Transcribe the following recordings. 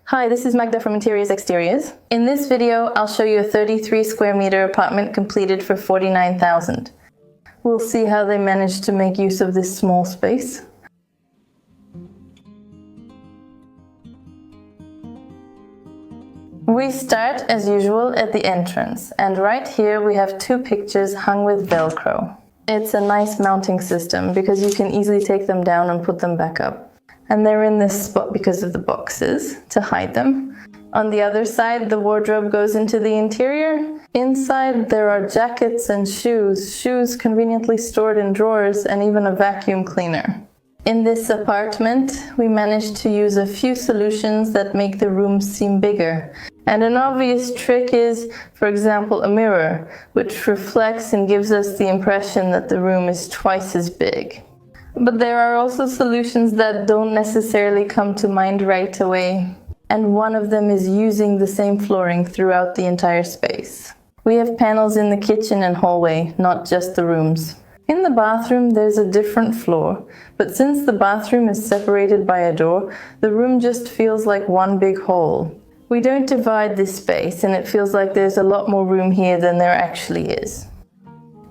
Hi, this is Magda from Interiors Exteriors. In this video, I'll show you a 33 square meter apartment completed for 49,000. We'll see how they managed to make use of this small space. We start, as usual, at the entrance, and right here we have two pictures hung with Velcro. It's a nice mounting system because you can easily take them down and put them back up. And they're in this spot because of the boxes to hide them. On the other side, the wardrobe goes into the interior. Inside, there are jackets and shoes conveniently stored in drawers, and even a vacuum cleaner. In this apartment, we managed to use a few solutions that make the room seem bigger. And an obvious trick is, for example, a mirror, which reflects and gives us the impression that the room is twice as big. But there are also solutions that don't necessarily come to mind right away. And one of them is using the same flooring throughout the entire space. We have panels in the kitchen and hallway, not just the rooms. In the bathroom, there's a different floor, but since the bathroom is separated by a door, the room just feels like one big hole. We don't divide this space, and it feels like there's a lot more room here than there actually is.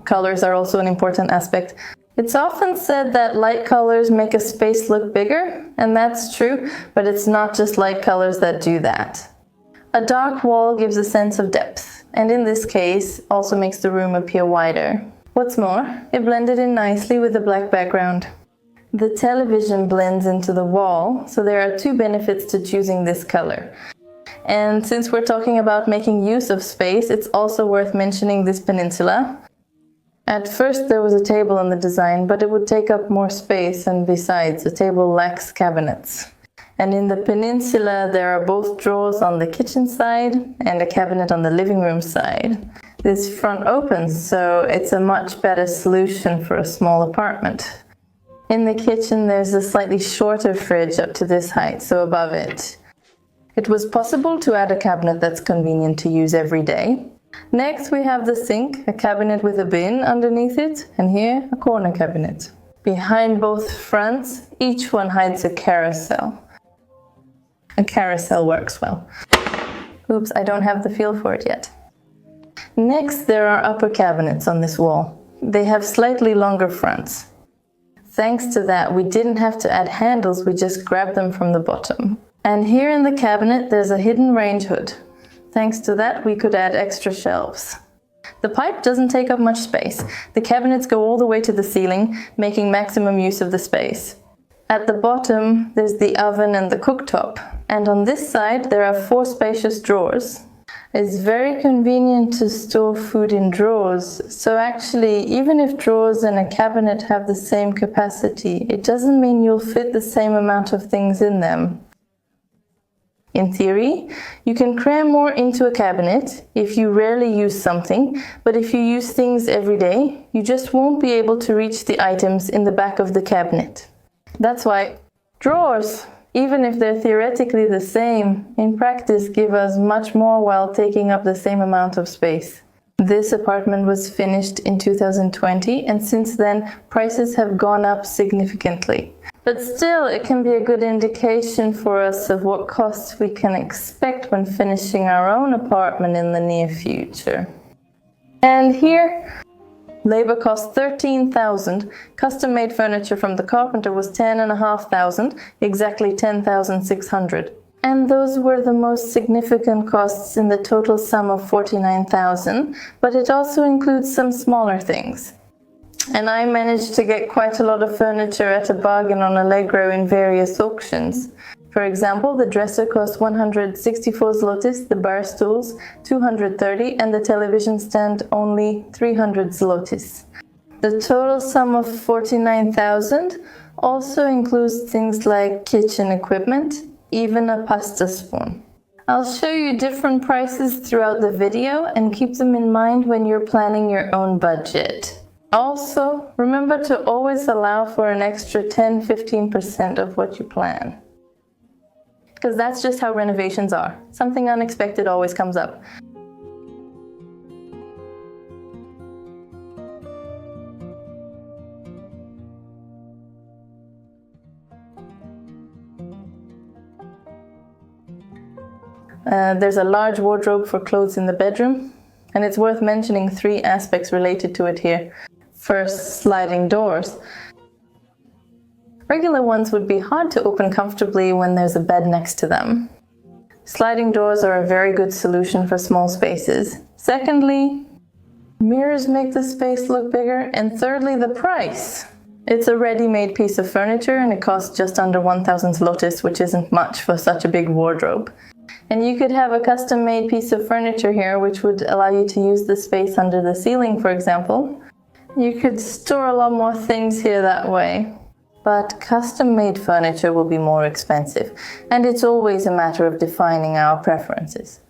Colors are also an important aspect. It's often said that light colors make a space look bigger, and that's true, but it's not just light colors that do that. A dark wall gives a sense of depth, and in this case, also makes the room appear wider. What's more, it blended in nicely with the black background. The television blends into the wall, so there are two benefits to choosing this color. And since we're talking about making use of space, it's also worth mentioning this peninsula. At first there was a table in the design, but it would take up more space, and besides, the table lacks cabinets. And in the peninsula there are both drawers on the kitchen side and a cabinet on the living room side. This front opens, so it's a much better solution for a small apartment. In the kitchen there's a slightly shorter fridge up to this height, so above it. It was possible to add a cabinet that's convenient to use every day. Next we have the sink, a cabinet with a bin underneath it, and here a corner cabinet. Behind both fronts, each one hides a carousel. A carousel works well. Oops, I don't have the feel for it yet. Next there are upper cabinets on this wall. They have slightly longer fronts. Thanks to that, we didn't have to add handles, we just grabbed them from the bottom. And here in the cabinet there's a hidden range hood. Thanks to that, we could add extra shelves. The pipe doesn't take up much space. The cabinets go all the way to the ceiling, making maximum use of the space. At the bottom, there's the oven and the cooktop. And on this side, there are 4 spacious drawers. It's very convenient to store food in drawers. So actually, even if drawers and a cabinet have the same capacity, it doesn't mean you'll fit the same amount of things in them. In theory, you can cram more into a cabinet if you rarely use something, but if you use things every day, you just won't be able to reach the items in the back of the cabinet. That's why drawers, even if they're theoretically the same, in practice give us much more while taking up the same amount of space. This apartment was finished in 2020, and since then prices have gone up significantly. But still, it can be a good indication for us of what costs we can expect when finishing our own apartment in the near future. And here, labor cost 13,000, custom-made furniture from the carpenter was 10,500, exactly 10,600. And those were the most significant costs in the total sum of 49,000, but it also includes some smaller things. And I managed to get quite a lot of furniture at a bargain on Allegro in various auctions. For example, the dresser cost 164 zlotys, the bar stools 230, and the television stand only 300 zlotys. The total sum of 49,000 also includes things like kitchen equipment, even a pasta spoon. I'll show you different prices throughout the video and keep them in mind when you're planning your own budget. Also, remember to always allow for an extra 10–15% of what you plan. Because that's just how renovations are. Something unexpected always comes up. There's a large wardrobe for clothes in the bedroom, and it's worth mentioning 3 aspects related to it here. First, sliding doors. Regular ones would be hard to open comfortably when there's a bed next to them. Sliding doors are a very good solution for small spaces. Secondly, mirrors make the space look bigger. And thirdly, the price. It's a ready-made piece of furniture and it costs just under 1,000 zlotys, which isn't much for such a big wardrobe. And you could have a custom-made piece of furniture here, which would allow you to use the space under the ceiling, for example. You could store a lot more things here that way. But custom-made furniture will be more expensive, and it's always a matter of defining our preferences.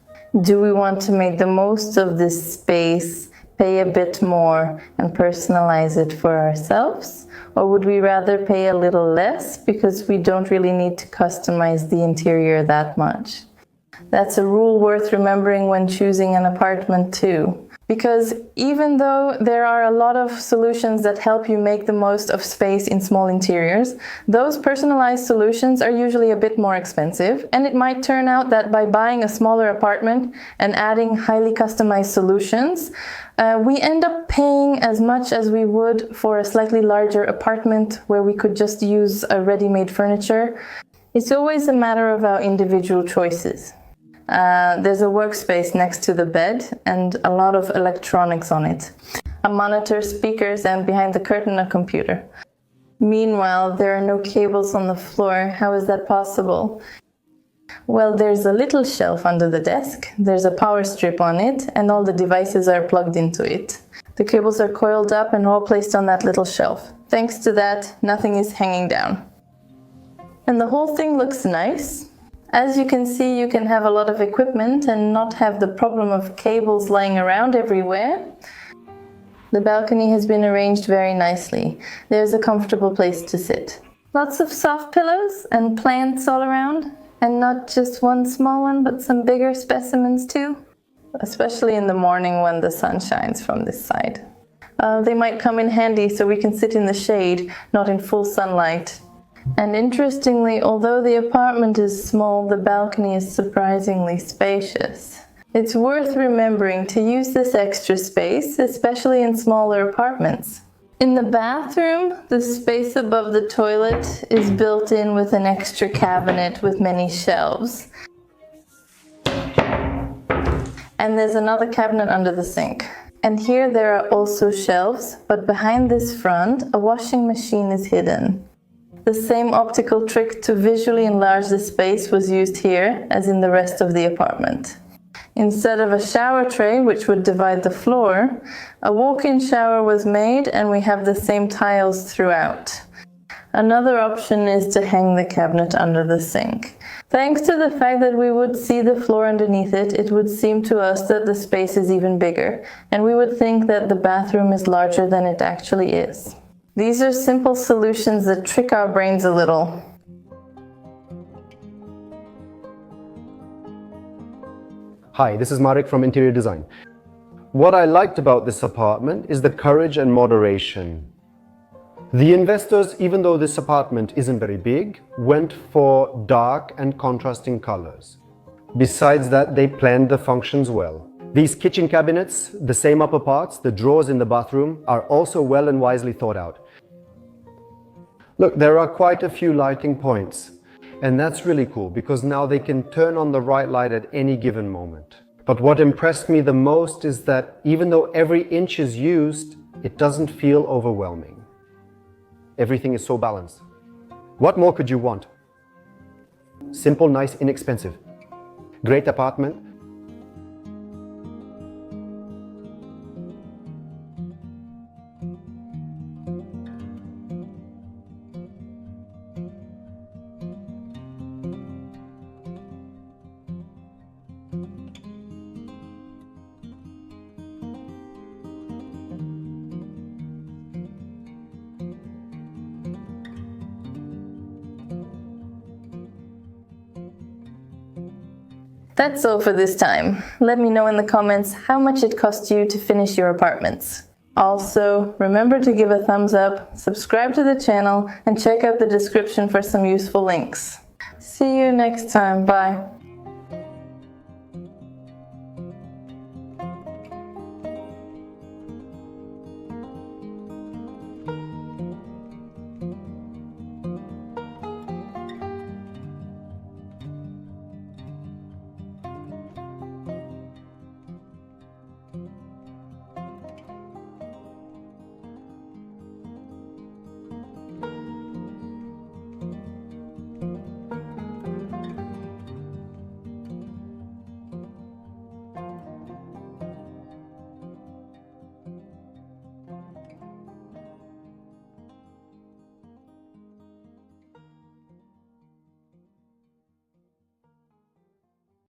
Do we want to make the most of this space, pay a bit more, and personalize it for ourselves? Or would we rather pay a little less because we don't really need to customize the interior that much? That's a rule worth remembering when choosing an apartment too. Because even though there are a lot of solutions that help you make the most of space in small interiors, those personalized solutions are usually a bit more expensive, and it might turn out that by buying a smaller apartment and adding highly customized solutions, we end up paying as much as we would for a slightly larger apartment where we could just use a ready-made furniture. It's always a matter of our individual choices. There's a workspace next to the bed and a lot of electronics on it. A monitor, speakers, and behind the curtain a computer. Meanwhile, there are no cables on the floor. How is that possible? Well, there's a little shelf under the desk, there's a power strip on it, and all the devices are plugged into it. The cables are coiled up and all placed on that little shelf. Thanks to that, nothing is hanging down. And the whole thing looks nice. As you can see, you can have a lot of equipment and not have the problem of cables lying around everywhere. The balcony has been arranged very nicely. There's a comfortable place to sit. Lots of soft pillows and plants all around, and not just one small one, but some bigger specimens too, especially in the morning when the sun shines from this side. They might come in handy so we can sit in the shade, not in full sunlight. And interestingly, although the apartment is small, the balcony is surprisingly spacious. It's worth remembering to use this extra space, especially in smaller apartments. In the bathroom, the space above the toilet is built in with an extra cabinet with many shelves. And there's another cabinet under the sink. And here there are also shelves, but behind this front, a washing machine is hidden. The same optical trick to visually enlarge the space was used here as in the rest of the apartment. Instead of a shower tray, which would divide the floor, a walk-in shower was made and we have the same tiles throughout. Another option is to hang the cabinet under the sink. Thanks to the fact that we would see the floor underneath it, it would seem to us that the space is even bigger, and we would think that the bathroom is larger than it actually is. These are simple solutions that trick our brains a little. Hi, this is Marek from Interior Design. What I liked about this apartment is the courage and moderation. The investors, even though this apartment isn't very big, went for dark and contrasting colors. Besides that, they planned the functions well. These kitchen cabinets, the same upper parts, the drawers in the bathroom, are also well and wisely thought out. Look, there are quite a few lighting points, and that's really cool because now they can turn on the right light at any given moment. But what impressed me the most is that even though every inch is used, it doesn't feel overwhelming. Everything is so balanced. What more could you want? Simple, nice, inexpensive. Great apartment. That's all for this time. Let me know in the comments how much it cost you to finish your apartments. Also, remember to give a thumbs up, subscribe to the channel, and check out the description for some useful links. See you next time. Bye.